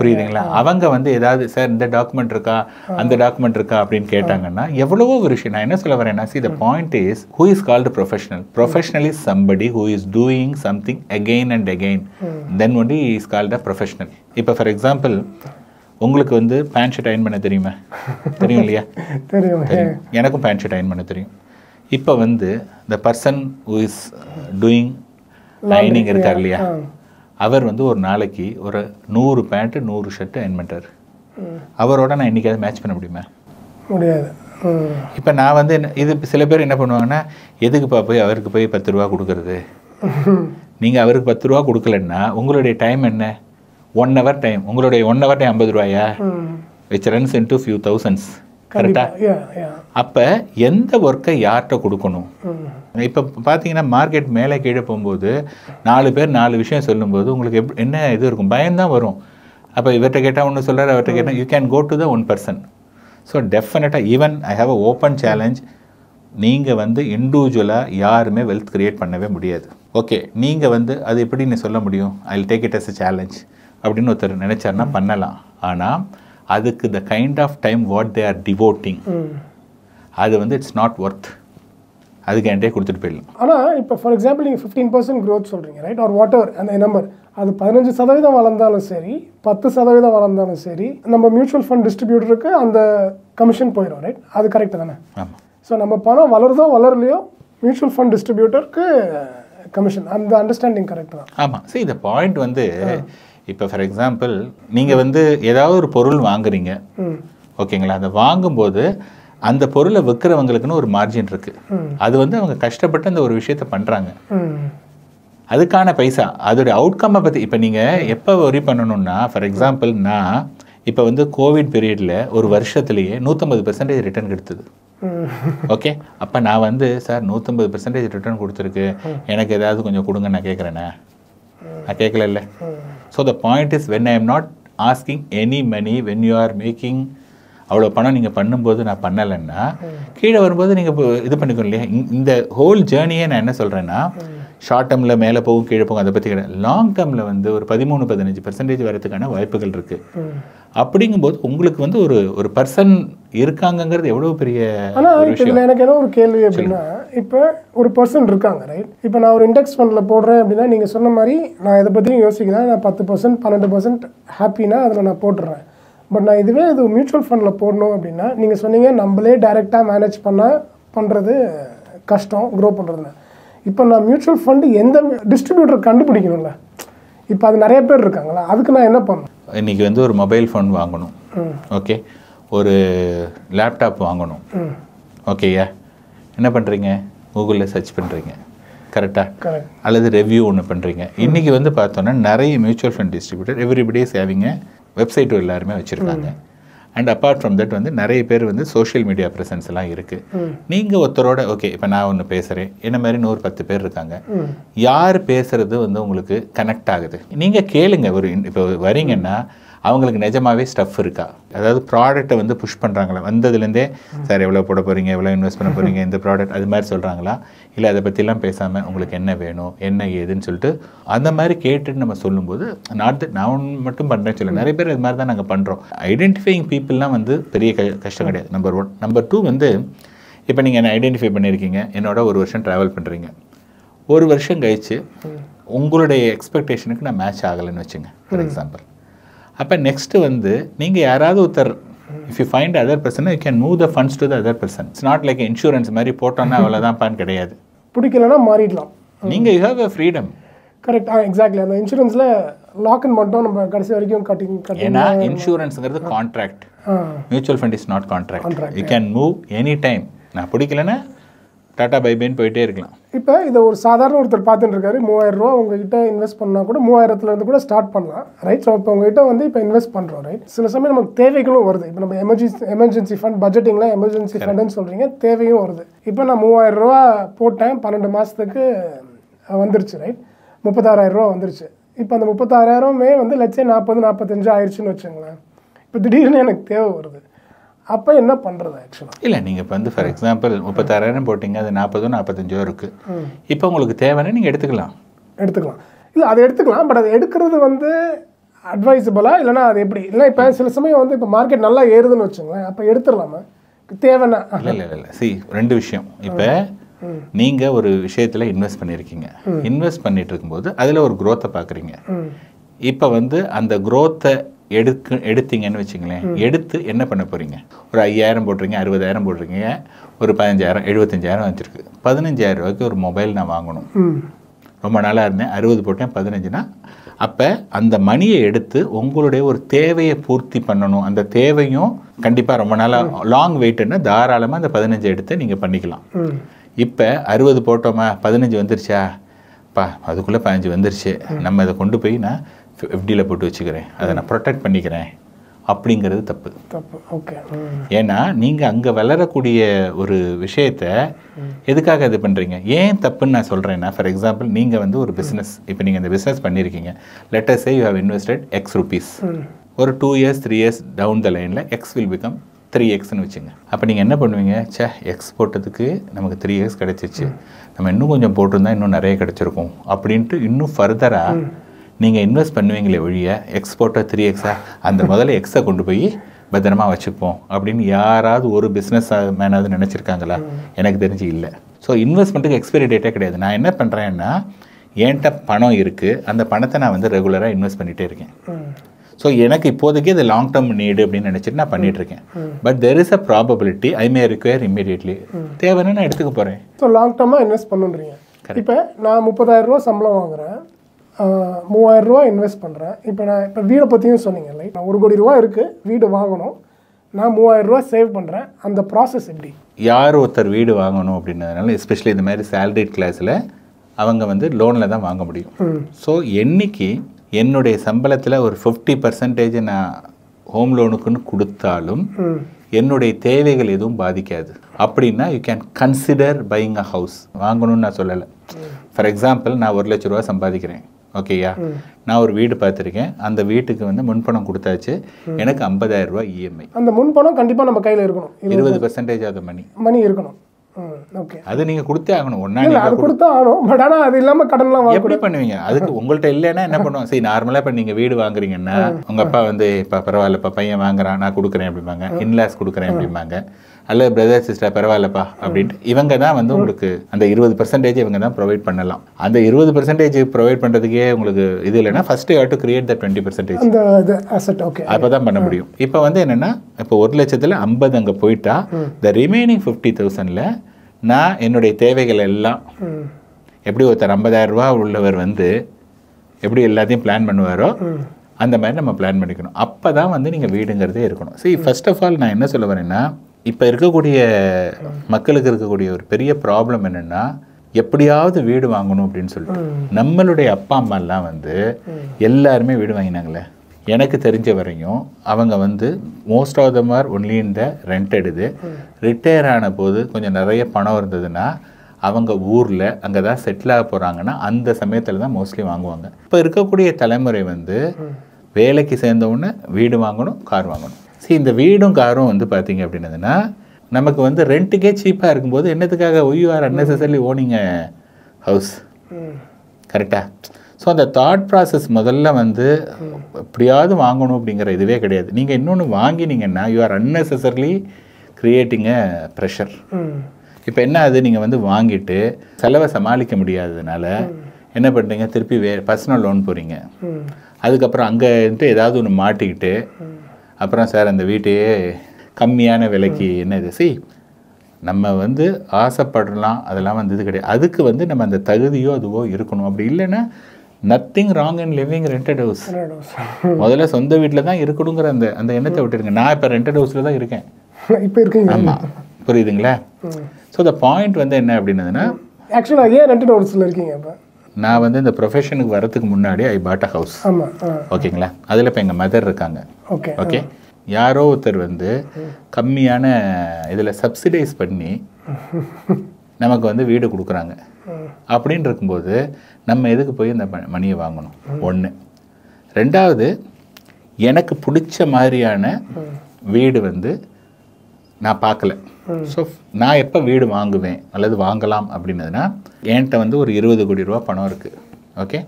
புரியுதுங்களா? அவங்க வந்து ஏதாவது சார் இந்த டாக்குமெண்ட் இருக்கா, அந்த டாக்குமெண்ட் இருக்கா அப்படின்னு கேட்டாங்கன்னா எவ்வளவோ ஒரு விஷயம். நான் என்ன சொல்ல வரேன்னா, see the point is who is called a professional. Professional is somebody who is doing something again and again. Then only he is called a professional. இப்போ ஃபார் எக்ஸாம்பிள் உங்களுக்கு வந்து பேண்ட் ஷர்ட் அயன் பண்ண தெரியுமா? தெரியும் இல்லையா? தெரியும். எனக்கும் pant shirt iron பண்ண தெரியும். இப்போ வந்து the person who is doing அயனிங் இருக்கார் இல்லையா, அவர் வந்து ஒரு நாளைக்கு ஒரு 100 பேண்ட்டு 100 ஷர்ட்டு அயன் பண்ணுறாரு. அவரோட நான் என்றைக்காவது மேட்ச் பண்ண முடியுமா? முடியாது. இப்போ நான் வந்து இது சில பேர் என்ன பண்ணுவாங்கன்னா, எதுக்குப்பா போய் அவருக்கு போய் 10 ரூபா கொடுக்குறது? நீங்கள் அவருக்கு 10 ரூபா கொடுக்கலன்னா உங்களுடைய டைம் என்ன? 1 hour டைம். உங்களுடைய 1 hour டைம் 50 ரூபாயா? Which runs into few thousands. கரெக்டாக? அப்போ எந்த ஒர்க்கை யார்கிட்ட கொடுக்கணும்? இப்போ பார்த்தீங்கன்னா மார்க்கெட் மேலே கீழே போகும்போது 4 பேர் 4 விஷயம் சொல்லும்போது உங்களுக்கு என்ன இது இருக்கும்? பயம்தான் வரும். அப்போ இவர்கிட்ட கேட்டால் ஒன்று சொல்கிறார், அவர்கிட்ட கேட்டால் you can go to the one person. So டெஃபினட்டாக even I have a open challenge. நீங்கள் வந்து இண்டிவிஜுவலாக யாருமே வெல்த் க்ரியேட் பண்ணவே முடியாது. ஓகே, நீங்கள் வந்து அது எப்படின்னு சொல்ல முடியும்? I will take it as a challenge அப்படின்னு ஒருத்தர் நினைச்சாருன்னா பண்ணலாம். ஆனால் அதுக்கு the kind of time what they are devoting, அது வந்து இட்ஸ் நாட் ஒர்த். அதுக்கு என்கிட்டே கொடுத்துட்டு போயிடலாம். ஆனால் இப்போ ஃபார் எக்ஸாம்பிள் நீங்கள் 15% க்ரோத் சொல்கிறீங்க, ரைட்? ஆர் வாட் எவர் அந்த நம்பர், அது 15% வளர்ந்தாலும் சரி 10% வளர்ந்தாலும் சரி நம்ம மியூச்சுவல் ஃபண்ட் டிஸ்ட்ரிபியூட்டருக்கு அந்த கமிஷன் போயிடும், ரைட்? அது கரெக்டு தானே? ஆமாம். ஸோ நம்ம பணம் வளருதோ வளரலையோ மியூச்சுவல் ஃபண்ட் டிஸ்ட்ரிபியூட்டருக்கு கமிஷன், அந்த அண்டர்ஸ்டாண்டிங் கரெக்ட் தான். ஆமாம். சரி, இந்த பாயிண்ட் வந்து இப்போ ஃபார் எக்ஸாம்பிள் நீங்கள் வந்து ஏதாவது ஒரு பொருள் வாங்குறீங்க, ஓகேங்களா? அதை வாங்கும்போது அந்த பொருளை விற்கிறவங்களுக்குன்னு ஒரு மார்ஜின் இருக்குது. அது வந்து அவங்க கஷ்டப்பட்டு அந்த ஒரு விஷயத்தை பண்ணுறாங்க, அதுக்கான பைசா, அதோடைய அவுட்கம்மை பற்றி. இப்போ நீங்கள் எப்போ ஒரி பண்ணணும்னா, ஃபார் எக்ஸாம்பிள் நான் இப்போ வந்து கோவிட் பீரியடில் ஒரு வருஷத்துலேயே 150% ரிட்டர்ன் கொடுத்தது. ஓகே, அப்போ நான் வந்து சார் 150% ரிட்டர்ன் கொடுத்துருக்கு, எனக்கு ஏதாவது கொஞ்சம் கொடுங்க நான் கேட்குறேண்ணே, நான் கேட்கல இல்லை. So the point is when I am not asking any money, when you are making அவ்வளோ பணம் நீங்கள் பண்ணும்போது நான் பண்ணலைன்னா கீழே வரும்போது நீங்கள் இது பண்ணிக்கணும் இல்லையா? இந்த ஹோல் ஜேர்னியே நான் என்ன சொல்கிறேன்னா, ஷார்ட் டேர்மில் மேலே போகும் கீழே போகும் அதை பற்றி கிடையாது. லாங் டேர்மில் வந்து ஒரு 13-15% வரதுக்கான வாய்ப்புகள் இருக்குது. அப்படிங்கும்போது உங்களுக்கு வந்து ஒரு பர்சன் இருக்காங்கங்கிறது எவ்வளோ பெரிய. ஆனால் இதில் எனக்கு என்ன ஒரு கேள்வி அப்படின்னா, இப்போ ஒரு பர்சன் இருக்காங்க, ரைட்? இப்போ நான் ஒரு இண்டெக்ஸ் ஃபண்டில் போடுறேன் அப்படின்னா நீங்கள் சொன்ன மாதிரி நான் இதை பற்றியும் யோசிக்கிறேன். நான் 10% 12% ஹாப்பினா அதில் நான் போட்டுடுறேன். பட் நான் இதுவே இது மியூச்சுவல் ஃபண்டில் போடணும் அப்படின்னா நீங்கள் சொன்னீங்க நம்மளே டைரெக்டாக மேனேஜ் பண்ணுறது கஷ்டம் க்ரோ பண்ணுறதுல. இப்போ நான் மியூச்சுவல் ஃபண்டு எந்த டிஸ்ட்ரிபியூட்டர் கண்டுபிடிக்கணும்ல, இப்போ அது நிறைய பேர் இருக்காங்களா, அதுக்கு நான் என்ன பண்ணணும்? இன்றைக்கி வந்து ஒரு மொபைல் ஃபோன் வாங்கணும், ஓகே, ஒரு லேப்டாப் வாங்கணும், ஓகேயா? என்ன பண்ணுறீங்க? கூகுளில் சர்ச் பண்ணுறீங்க, கரெக்டாக? அல்லது ரெவ்யூ ஒன்று பண்ணுறீங்க. இன்றைக்கி வந்து பார்த்தோன்னா நிறைய mutual fund distributor everybody is having website எல்லாருமே வச்சுருக்காங்க. அண்ட் அப்பார்ட் ஃப்ரம் தட் வந்து நிறைய பேர் வந்து சோஷியல் மீடியா ப்ரெசன்ஸ் எல்லாம் இருக்குது. நீங்கள் ஒருத்தரோட ஓகே, இப்போ நான் ஒன்று பேசுகிறேன், என்ன மாதிரி 110 பேர் இருக்காங்க, யார் பேசுகிறது வந்து உங்களுக்கு கனெக்ட் ஆகுது நீங்கள் கேளுங்க. இப்போ வரீங்கன்னா அவங்களுக்கு நிஜமாகவே ஸ்டஃப் இருக்கா, அதாவது ப்ராடக்ட்டை வந்து புஷ் பண்ணுறாங்களா, வந்ததுலேருந்தே சார் எவ்வளோ போட போகிறீங்க, எவ்வளோ இன்வெஸ்ட் பண்ண போகிறீங்க, இந்த ப்ராடக்ட் அது மாதிரி சொல்கிறாங்களா, இல்லை அதை பற்றிலாம் பேசாமல் உங்களுக்கு என்ன வேணும் என்ன ஏதுன்னு சொல்லிட்டு அந்த மாதிரி கேட்டுட்டு நம்ம சொல்லும்போது, நான் மட்டும் பண்ணுறேன்னு சொல்ல, நிறைய பேர் இது மாதிரி தான் நாங்கள் பண்ணுறோம். ஐடென்டிஃபையிங் பீப்புளெலாம் வந்து பெரிய கஷ்டம் கிடையாது. நம்பர் 1. நம்பர் 2 வந்து இப்போ நீங்கள் என்ன ஐடென்டிஃபை பண்ணியிருக்கீங்க, என்னோட 1 வருஷம் ட்ராவல் பண்ணுறீங்க, 1 வருஷம் கழிச்சு உங்களுடைய எக்ஸ்பெக்டேஷனுக்கு நான் மேட்ச் ஆகலைன்னு வச்சுங்க ஃபார் எக்ஸாம்பிள். அப்போ நெக்ஸ்ட்டு வந்து நீங்கள் யாராவது ஒருத்தர், if you find other person you can move the funds to the other person. It's not like insurance மாதிரி போட்டோன்னா அவ்வளோதான்ப்பான்னு கிடையாது. பிடிக்கலன்னா மாறிடலாம். நீங்கள் you have a freedom. Correct. Exactly. அந்த இன்சூரன்ஸில் லாக்இன் மட்டும் நம்ம கடைசி வரைக்கும் கட்டி ஏன்னா இன்சூரன்ஸுங்கிறது contract, mutual fund is not contract. You can move any time. நான் பிடிக்கலன்னா டாட்டா பைபைன்னு போயிட்டே இருக்கலாம். இப்போ இதை ஒரு சாதாரண ஒருத்தர் பார்த்துட்டு இருக்காரு, 3000 ரூபா உங்ககிட்ட இன்வெஸ்ட் பண்ணால் கூட 3000லேருந்து கூட ஸ்டார்ட் பண்ணலாம், ரைட்? ஸோ இப்போ உங்ககிட்ட வந்து இப்போ இன்வெஸ்ட் பண்ணுறோம், ரைட்? சில சமயம் நமக்கு தேவைகளும் வருது. இப்போ நம்ம எமர்ஜென்சி ஃபண்ட் பட்ஜெட்டிங்கில் எமர்ஜென்சி ஃபண்டுன்னு சொல்கிறீங்க, தேவையும் வருது. இப்போ நான் 3000 ரூபா போட்டேன், 12 மாதத்துக்கு வந்துருச்சு, ரைட்? 36,000 ரூபா வந்துருச்சு. இப்போ அந்த 36,000மே வந்து லட்சம் 40-45 ஆயிடுச்சுன்னு வச்சுங்களேன். இப்போ திடீர்னு எனக்கு தேவை வருது, அப்போ என்ன பண்ணுறது ஆக்சுவலாக? இல்லை, நீங்கள் இப்போ வந்து ஃபார் எக்ஸாம்பிள் 36,000 போட்டிங்க, அது 40-45 இருக்குது. இப்போ உங்களுக்கு தேவைன்னா நீங்கள் எடுத்துக்கலாம். இல்லை அதை எடுத்துக்கலாம், பட் அதை எடுக்கிறது வந்து அட்வைசபிளா இல்லைனா அது எப்படி? இல்லை இப்போ சில சமயம் வந்து இப்போ மார்க்கெட் நல்லா ஏறுதுன்னு வச்சுங்களேன், அப்போ எடுத்துடலாமா தேவைன்னா? இல்லை சி, 2 விஷயம். இப்போ நீங்கள் ஒரு விஷயத்தில் இன்வெஸ்ட் பண்ணியிருக்கீங்க, இன்வெஸ்ட் பண்ணிட்டு இருக்கும்போது அதில் ஒரு க்ரோத்தை பார்க்குறீங்க. இப்போ வந்து அந்த க்ரோத்தை எடுத்தீங்கன்னு வச்சுங்களேன், எடுத்து என்ன பண்ண போகிறீங்க? ஒரு 5,000 போட்டுறீங்க, 60,000 போட்டுறீங்க, ஒரு 15,000 75,000 வச்சுருக்கு. 15,000 ரூபாய்க்கு ஒரு மொபைல் நான் வாங்கணும். ரொம்ப நாளாக இருந்தேன், 60 போட்டேன், 15னா அப்போ அந்த மணியை எடுத்து உங்களுடைய ஒரு தேவையை பூர்த்தி பண்ணணும். அந்த தேவையும் கண்டிப்பாக ரொம்ப நாளாக லாங் வெயிட்டுன்னா தாராளமாக அந்த 15 எடுத்து நீங்கள் பண்ணிக்கலாம். இப்போ 60 போட்டோமா, 15 வந்துருச்சா, அதுக்குள்ளே 15 வந்துருச்சு, நம்ம அதை கொண்டு போய் நான் எஃப்டியில் போட்டு வச்சுக்கிறேன், அதை நான் ப்ரொடெக்ட் பண்ணிக்கிறேன் அப்படிங்கிறது தப்பு. ஓகே. ஏன்னா நீங்கள் அங்கே வளரக்கூடிய ஒரு விஷயத்தை எதுக்காக இது பண்ணுறீங்க? ஏன் தப்புன்னு நான் சொல்கிறேன்னா, ஃபார் எக்ஸாம்பிள் நீங்கள் வந்து ஒரு பிஸ்னஸ், இப்போ நீங்கள் இந்த பிஸ்னஸ் பண்ணியிருக்கீங்க, let us say you have invested X rupees. ஒரு 2 years 3 years டவுன் த லைனில் X will become 3Xன்னு வச்சுங்க. அப்போ நீங்கள் என்ன பண்ணுவீங்க? X போட்டதுக்கு நமக்கு 3X கிடச்சிச்சு, நம்ம இன்னும் கொஞ்சம் போட்டிருந்தா இன்னும் நிறைய கிடச்சிருக்கும் அப்படின்ட்டு இன்னும் ஃபர்தராக நீங்கள் இன்வெஸ்ட் பண்ணுவீங்களே ஒழிய எக்ஸ்போர்ட்டை 3Xா அந்த முதல்ல எக்ஸை கொண்டு போய் பத்திரமா வச்சுப்போம் அப்படின்னு யாராவது ஒரு பிஸ்னஸ் மேனாவது நினச்சிருக்காங்களா? எனக்கு தெரிஞ்சு இல்லை. ஸோ இன்வெஸ்ட்மெண்ட்டுக்கு எக்ஸ்பைரி டேட்டே கிடையாது. நான் என்ன பண்ணுறேன்னா, என்கிட்ட பணம் இருக்குது, அந்த பணத்தை நான் வந்து ரெகுலராக இன்வெஸ்ட் பண்ணிகிட்டே இருக்கேன். ஸோ எனக்கு இப்போதைக்கு இது லாங் டேர்ம் நீடு அப்படின்னு நினச்சிட்டு நான் பண்ணிகிட்ருக்கேன். But there is a probability I May require immediately. தேவைன்னா நான் எடுத்துக்க போகிறேன். ஸோ லாங் டேர்மாக இன்வெஸ்ட் பண்ணுறீங்க. இப்போ நான் 30,000 ரூபா சம்பளம் வாங்குகிறேன், 3,000 ரூபா இன்வெஸ்ட் பண்ணுறேன். இப்போ வீடை பற்றியும் சொன்னீங்க, லைக் நான் 1 கோடி ரூபா இருக்குது, வீடு வாங்கணும், நான் 3,000 ரூபா சேவ் பண்ணுறேன், அந்த ப்ராசஸ் எப்படி? யார் ஒருத்தர் வீடு வாங்கணும் அப்படின்றதுனால, எஸ்பெஷலி இந்த மாதிரி சேலரிட் கிளாஸில் அவங்க வந்து லோனில் தான் வாங்க முடியும். ஸோ என்னைக்கு என்னுடைய சம்பளத்தில் ஒரு 50% நான் ஹோம் லோனுக்குன்னு கொடுத்தாலும் என்னுடைய தேவைகள் எதுவும் பாதிக்காது. அப்படின்னா you can consider buying a house. வாங்கணும்னு நான் சொல்லலை. ஃபார் எக்ஸாம்பிள், நான் 1 லட்ச ரூபா சம்பாதிக்கிறேன், ஓகேயா? நான் ஒரு வீடு பார்த்துருக்கேன், அந்த வீட்டுக்கு வந்து முன்பணம் கொடுத்தாச்சு, எனக்கு 50,000 ரூபா இஎம்ஐ. அந்த முன்பணம் கண்டிப்பாக நம்ம கையில் இருக்கணும், 20% ஆஃப் த மணி இருக்கணும். ஓகே, அது நீங்கள் கொடுத்தே ஆகணும். ஒன்றா அது கொடுத்தா ஆகணும். பட் ஆனால் அது இல்லாமல் கடன்லாம் எப்படி பண்ணுவீங்க? அதுக்கு உங்கள்கிட்ட இல்லைன்னா என்ன பண்ணுவோம்? சரி, நார்மலாக இப்போ நீங்கள் வீடு வாங்குறீங்கன்னா உங்கள் அப்பா வந்து இப்போ பரவாயில்லப்பா பையன் வாங்குறான், நான் கொடுக்குறேன் அப்படிம்பாங்க, இன்லாஸ் கொடுக்குறேன் அப்படிம்பாங்க, அல்ல பிரதர் சிஸ்டர் பரவாயில்லப்பா அப்படின்ட்டு இவங்க தான் வந்து உங்களுக்கு அந்த 20% இவங்க தான் ப்ரொவைட் பண்ணலாம். அந்த 20% ப்ரொவைட் பண்ணுறதுக்கே உங்களுக்கு இது இல்லைன்னா first you have to create the 20%. அப்போ தான் பண்ண முடியும். இப்போ வந்து என்னென்னா, இப்போ 1 லட்சத்தில் 50 அங்கே போயிட்டா த ரிமைனிங் 50,000ல் நான் என்னுடைய தேவைகள் எல்லாம் எப்படி ஒருத்தர் 50,000 ரூபா உள்ளவர் வந்து எப்படி எல்லாத்தையும் பிளான் பண்ணுவாரோ அந்த மாதிரி நம்ம பிளான் பண்ணிக்கணும். அப்போ தான் வந்து நீங்கள் வீடுங்கிறதே இருக்கணும். சரி, ஃபர்ஸ்ட் ஆஃப் ஆல் நான் என்ன சொல்ல வரேன்னா, இப்போ இருக்கக்கூடிய மக்களுக்கு இருக்கக்கூடிய ஒரு பெரிய ப்ராப்ளம் என்னென்னா, எப்படியாவது வீடு வாங்கணும் அப்படின்னு சொல்லிட்டு நம்மளுடைய அப்பா அம்மாலாம் வந்து எல்லாருமே வீடு வாங்கினாங்களே. எனக்கு தெரிஞ்ச வரையும் அவங்க வந்து most of them are only இந்த ரெண்டெடுது. ரிட்டையர் ஆன போது கொஞ்சம் நிறைய பணம் இருந்ததுன்னா அவங்க ஊரில் அங்கே தான் செட்டில் ஆக போகிறாங்கன்னா அந்த சமயத்தில் தான் மோஸ்ட்லி வாங்குவாங்க. இப்போ இருக்கக்கூடிய தலைமுறை வந்து வேலைக்கு சேர்ந்தவுடனே வீடு வாங்கணும், கார் வாங்கணும். சரி, இந்த வீடும் காரும் வந்து பார்த்தீங்க அப்படின்னதுன்னா நமக்கு வந்து ரெண்ட்டுக்கே சீப்பாக இருக்கும்போது என்னத்துக்காக you are unnecessarily owning a house, கரெக்டாக? ஸோ அந்த தாட் ப்ராசஸ் முதல்ல வந்து எப்படியாவது வாங்கணும் அப்படிங்கிற இதுவே கிடையாது. நீங்கள் இன்னொன்று வாங்கினீங்கன்னா you are unnecessarily creating a pressure. இப்போ என்ன ஆகுது, நீங்கள் வந்து வாங்கிட்டு செலவை சமாளிக்க முடியாததுனால என்ன பண்ணுறீங்க, திருப்பி பர்சனல் லோன் போகிறீங்க. அதுக்கப்புறம் அங்கே வந்துட்டு ஏதாவது ஒன்று மாட்டிக்கிட்டு அப்புறம் சார் அந்த வீட்டையே கம்மியான விலைக்கு என்னது. சரி, நம்ம வந்து ஆசைப்படலாம், அதெல்லாம் வந்து இது கிடையாது. அதுக்கு வந்து நம்ம அந்த தகுதியோ அதுவோ இருக்கணும். அப்படி இல்லைன்னா nothing wrong in living rented house. முதல்ல சொந்த வீட்டில் தான் இருக்கணுங்கிற அந்த அந்த எண்ணத்தை விட்டுருங்க. நான் இப்போ ரெண்டட் ஹவுஸில் தான் இருக்கேன். இப்போ இருக்கீங்க. ஆமாம், புரியுதுங்களா? ஸோ த பாயிண்ட் வந்து என்ன அப்படின்னதுன்னா, ஆக்சுவலாக ஏன் ரெண்டட் ஹவுஸில் இருக்கீங்க? இப்போ நான் வந்து இந்த ப்ரொஃபஷனுக்கு வரதுக்கு முன்னாடி ஐ பாட் அ ஹவுஸ். ஆமாம். ஓகேங்களா? அதில் இப்போ எங்கள் மதர் இருக்காங்க. ஓகே ஓகே, யாரோ ஒருத்தர் வந்து கம்மியான இதில் சப்சிடைஸ் பண்ணி நமக்கு வந்து வீடு கொடுக்குறாங்க. அப்படின்னு இருக்கும்போது நம்ம எதுக்கு போய் இந்த மணியை வாங்கணும்? ஒன்று. ரெண்டாவது, எனக்கு பிடிச்ச மாதிரியான வீடு வந்து நான் பார்க்கல. ஸோ நான் எப்போ வீடு வாங்குவேன் அல்லது வாங்கலாம் அப்படின்னதுன்னா, என்கிட்ட வந்து ஒரு 20 கோடி ரூபா பணம் இருக்குது. ஓகே,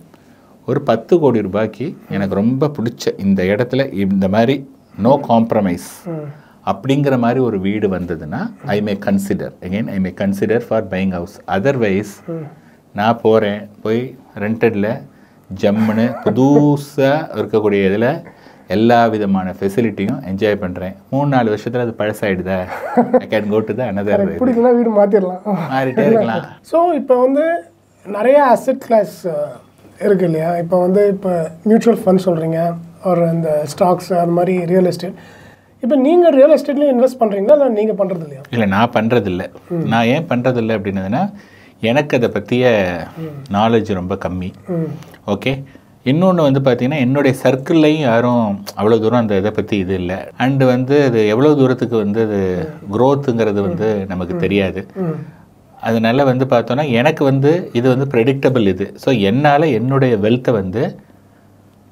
ஒரு 10 கோடி ரூபாய்க்கு எனக்கு ரொம்ப பிடிச்ச இந்த இடத்துல இந்த மாதிரி நோ காம்ப்ரமைஸ் அப்படிங்கிற மாதிரி ஒரு வீடு வந்ததுன்னா I may consider for buying house. Otherwise நான் போகிறேன், போய் ரெண்டடில் ஜம்முன்னு புதுசாக இருக்கக்கூடிய இதில் எல்லா விதமான ஃபெசிலிட்டியும் என்ஜாய் பண்ணுறேன். 3-4 வருஷத்தில் அது பழசாயிடுதா, I can go to the another. பிடிக்கலாம், வீடு மாற்றிடலாம், மாறிட்டே இருக்கலாம். ஸோ இப்போ வந்து நிறைய அசெட் கிளாஸ் இருக்கு இல்லையா? இப்போ வந்து இப்போ மியூச்சுவல் ஃபண்ட் சொல்கிறீங்க, ஒரு இந்த ஸ்டாக்ஸ், அது மாதிரி ரியல் எஸ்டேட். இப்போ நீங்கள் ரியல் எஸ்டேட்லேயும் இன்வெஸ்ட் பண்ணுறீங்களா, இல்லை நீங்கள் பண்ணுறது இல்லையா? இல்லை, நான் பண்ணுறதில்ல. நான் ஏன் பண்ணுறதில்ல அப்படின்னதுன்னா, எனக்கு அதை பற்றிய நாலேஜ் ரொம்ப கம்மி. ஓகே, இன்னொன்று வந்து பார்த்திங்கன்னா, என்னுடைய சர்க்கிள்லையும் யாரும் அவ்வளோ தூரம் அந்த இதை பற்றி இது இல்லை. அண்டு வந்து அது எவ்வளோ தூரத்துக்கு வந்து அது க்ரோத்துங்கிறது வந்து நமக்கு தெரியாது. அதனால வந்து பார்த்தோன்னா எனக்கு வந்து இது வந்து ப்ரெடிக்டபிள் இது. ஸோ என்னால் என்னுடைய வெல்த்தை வந்து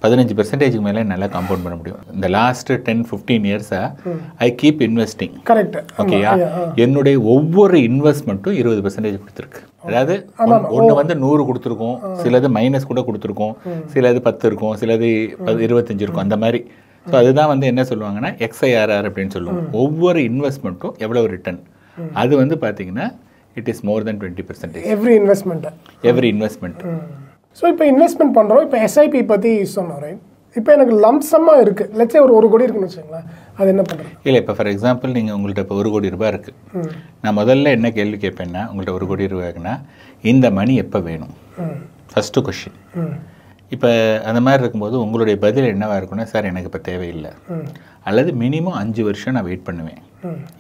15% மேலே என்னால் காம்பவுண்ட் பண்ண முடியும். இந்த லாஸ்ட் 10-15 இயர்ஸாக ஐ கீப் இன்வெஸ்டிங். கரெக்ட். ஓகேயா? என்னுடைய ஒவ்வொரு இன்வெஸ்ட்மெண்ட்டும் 20% கொடுத்துருக்கு. அதாவது ஒன்று வந்து 100 கொடுத்துருக்கோம், சிலது மைனஸ் கூட கொடுத்துருக்கோம், சிலது 10 இருக்கும், சிலது 25 இருக்கும், அந்த மாதிரி. ஸோ அதுதான் வந்து என்ன சொல்லுவாங்கன்னா XIRR அப்படின்னு சொல்லுவோம். ஒவ்வொரு இன்வெஸ்ட்மெண்ட்டும் எவ்வளோ ரிட்டர்ன், அது வந்து பார்த்தீங்கன்னா it is more then 20%. Every investment. So இப்போ இன்வெஸ்ட்மெண்ட் பண்ணுறோம். இப்போ எஸ்ஐபி பற்றி சொன்னோம், ரைட்? இப்போ எனக்கு லம்சமாக இருக்குது, லட்சம் ஒரு 1 கோடி இருக்குன்னு வச்சுங்களேன், அது என்ன பண்ணுறது? இல்லை, இப்போ ஃபார் எக்ஸாம்பிள் நீங்கள் உங்கள்கிட்ட இப்போ 1 கோடி ரூபாய் இருக்குது. நான் முதல்ல என்ன கேள்வி கேட்பேன்னா, உங்கள்கிட்ட 1 கோடி ரூபாய்க்குன்னா இந்த மணி எப்போ வேணும்? First question. இப்போ அந்த மாதிரி இருக்கும்போது உங்களுடைய பதில் என்னவாக இருக்குன்னா, சார் எனக்கு இப்போ தேவையில்லை, அல்லது மினிமம் 5 வருஷம் நான் வெயிட் பண்ணுவேன்.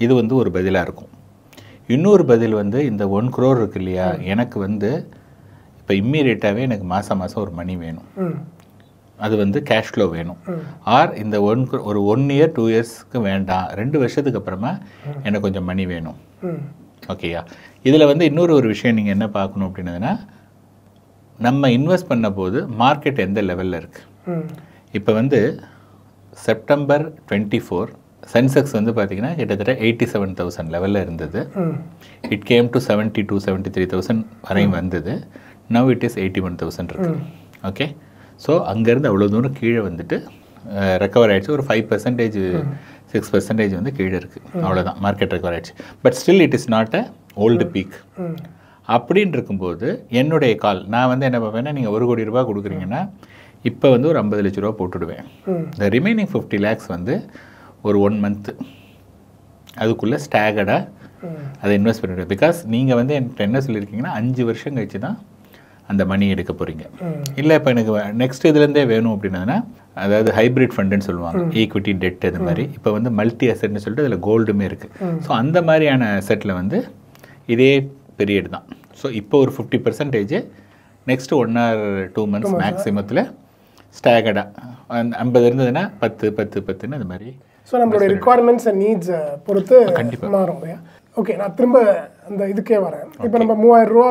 இது வந்து ஒரு பதிலாக இருக்கும். இன்னொரு பதில் வந்து இந்த 1 crore இருக்கு இல்லையா, எனக்கு வந்து இப்போ இம்மீடியட்டாகவே எனக்கு மாதம் ஒரு மணி வேணும், அது வந்து கேஷ் ஃப்ளோ வேணும். ஆர் இந்த ஒரு 1 year 2 yearsக்கு வேண்டாம், 2 வருஷத்துக்கு அப்புறமா எனக்கு கொஞ்சம் மணி வேணும். ஓகேயா? இதில் வந்து இன்னொரு விஷயம் நீங்கள் என்ன பார்க்கணும் அப்படின்னதுன்னா, நம்ம இன்வெஸ்ட் பண்ண போது மார்க்கெட் எந்த லெவலில் இருக்குது. இப்போ வந்து September 24 சென்செக்ஸ் வந்து பார்த்தீங்கன்னா கிட்டத்தட்ட 87,000 லெவலில் இருந்தது. இட் கேம் டு 72,000-73,000 வரையும் வந்தது. நவ் இட் இஸ் 81,000 இருக்குது. ஓகே, ஸோ அங்கேருந்து அவ்வளோ தூரம் கீழே வந்துட்டு ரெக்கவர் ஆகிடுச்சு. ஒரு 5%, 6% வந்து கீழே இருக்குது, அவ்வளோதான் மார்க்கெட் ரெக்கவர் ஆகிடுச்சு. But still it is not a old peak. அப்படின்னு இருக்கும்போது என்னுடைய கால், நான் வந்து என்ன பார்ப்பேன்னா, நீங்கள் 1 கோடி ரூபாய் கொடுக்குறீங்கன்னா இப்போ வந்து ஒரு 50 லட்ச ரூபா போட்டுடுவேன். இந்த ரிமைனிங் 50 lakhs வந்து ஒரு 1 month அதுக்குள்ளே ஸ்டாகர்டாக அதை இன்வெஸ்ட் பண்ணிவிடுவேன். பிகாஸ் நீங்கள் வந்து என்கிட்ட என்ன சொல்லியிருக்கீங்கன்னா 5 வருஷம் கழிச்சு தான் அந்த மணி எடுக்க போகிறீங்க. இல்லை இப்போ எனக்கு நெக்ஸ்ட் இதுலேருந்தே வேணும் அப்படின்னதுன்னா, அதாவது ஹைப்ரிட் ஃபண்டுன்னு சொல்லுவாங்க, ஈக்விட்டி டெட் அது மாதிரி. இப்போ வந்து மல்டி அசெட்னு சொல்லிட்டு அதில் கோல்டுமே இருக்குது. ஸோ அந்த மாதிரியான அசெட்டில் வந்து இதே பீரியட் தான். ஸோ இப்போ ஒரு 50% நெக்ஸ்ட் 1 or 2 months மேக்ஸிமத்தில் ஸ்டாகர்டாக 50 இருந்ததுன்னா 10 அது மாதிரி. ஸோ நம்மளுடைய ரிக்குவயர்மெண்ட்ஸ் அண்ட் நீட்ஸை பொறுத்து கண்டிப்பாக மாறும் இல்லையா? ஓகே, நான் திரும்ப அந்த இதுக்கே வரேன். இப்போ நம்ம 3000 ரூபா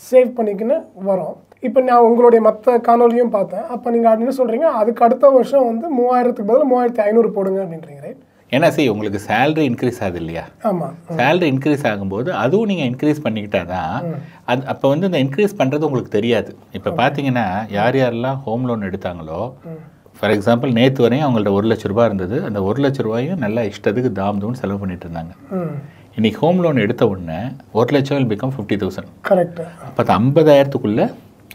சேவ் பண்ணிக்கின்னு வரோம். இப்போ நான் உங்களுடைய மற்ற காணொலியும் பார்த்தேன். அப்போ நீங்கள் என்ன சொல்கிறீங்க, அதுக்கு அடுத்த வருஷம் வந்து 3000க்கு பதில் 3500 போடுங்க அப்படின்றீங்க, ரைட்? ஏன்னா சரி, உங்களுக்கு சேலரி இன்க்ரீஸ் ஆகுது இல்லையா? ஆமாம். சேலரி இன்க்ரீஸ் ஆகும்போது அதுவும் நீங்கள் இன்க்ரீஸ் பண்ணிக்கிட்டா தான் அது அப்போ வந்து இந்த இன்க்ரீஸ் பண்ணுறது உங்களுக்கு தெரியாது. இப்போ பார்த்தீங்கன்னா யாரெல்லாம் ஹோம் லோன் எடுத்தாங்களோ, ஃபார் எக்ஸாம்பிள் நேற்று வரையும் அவங்கள்ட்ட 1 லட்ச ரூபா இருந்தது. அந்த 1 லட்ச ரூபாயும் நல்லா இஷ்டத்துக்கு தாம்னு செலவு பண்ணிட்டு இருந்தாங்க. இன்றைக்கி ஹோம் லோன் எடுத்த உடனே 1 லட்சம் will become 50,000. கரெக்ட். அப்போ 50,000க்குள்ளே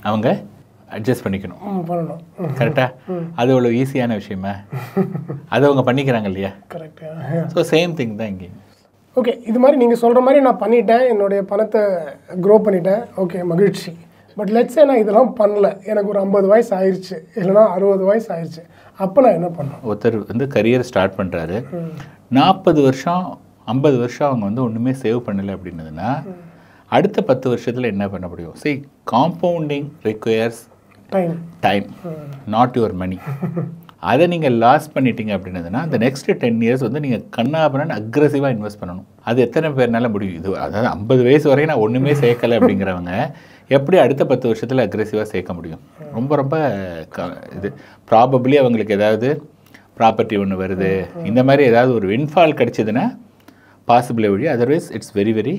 அவங்க அட்ஜஸ்ட் பண்ணிக்கணும். கரெக்டாக? அது அவ்வளோ ஈஸியான விஷயமா? அது அவங்க பண்ணிக்கிறாங்க இல்லையா? கரெக்ட். ஸோ சேம் திங் தான் இங்கே. ஓகே, இது மாதிரி நீங்கள் சொல்கிற மாதிரி நான் பண்ணிட்டேன், என்னுடைய பணத்தை க்ரோ பண்ணிட்டேன், ஓகே மகிழ்ச்சி. பட் லெட்ஸே நான் இதெல்லாம் பண்ணல, எனக்கு ஒரு 50 வயசு ஆயிடுச்சு, இல்லைனா 60 வயசு ஆயிடுச்சு, அப்போ நான் என்ன பண்ணேன்? ஒருத்தர் வந்து கரியர் ஸ்டார்ட் பண்ணுறாரு, 40 வருஷம் 50 வருஷம் அவங்க வந்து ஒன்றுமே சேவ் பண்ணலை அப்படின்னதுன்னா அடுத்த 10 வருஷத்தில் என்ன பண்ண முடியும்? சரி, compounding requires time, not your money. அதை நீங்கள் லாஸ் பண்ணிட்டீங்க அப்படின்னதுன்னா அந்த நெக்ஸ்ட் 10 இயர்ஸ் வந்து நீங்கள் கண்ணாபுரன் அக்ரெசிவாக இன்வெஸ்ட் பண்ணணும். அது எத்தனை பேர்னால முடியும்? இது அதாவது 50 வயசு வரையும் நான் ஒன்றுமே சேர்க்கலை அப்படிங்கிறவங்க எப்படி அடுத்த 10 வருஷத்தில் அக்ரெசிவாக சேர்க்க முடியும்? ரொம்ப ரொம்ப இது ப்ராபப்ளி அவங்களுக்கு ஏதாவது ப்ராப்பர்ட்டி ஒன்று வருது, இந்த மாதிரி ஏதாவது ஒரு வின்ஃபால் கிடச்சிதுன்னா பாசிபிளே வழி, otherwise it's very very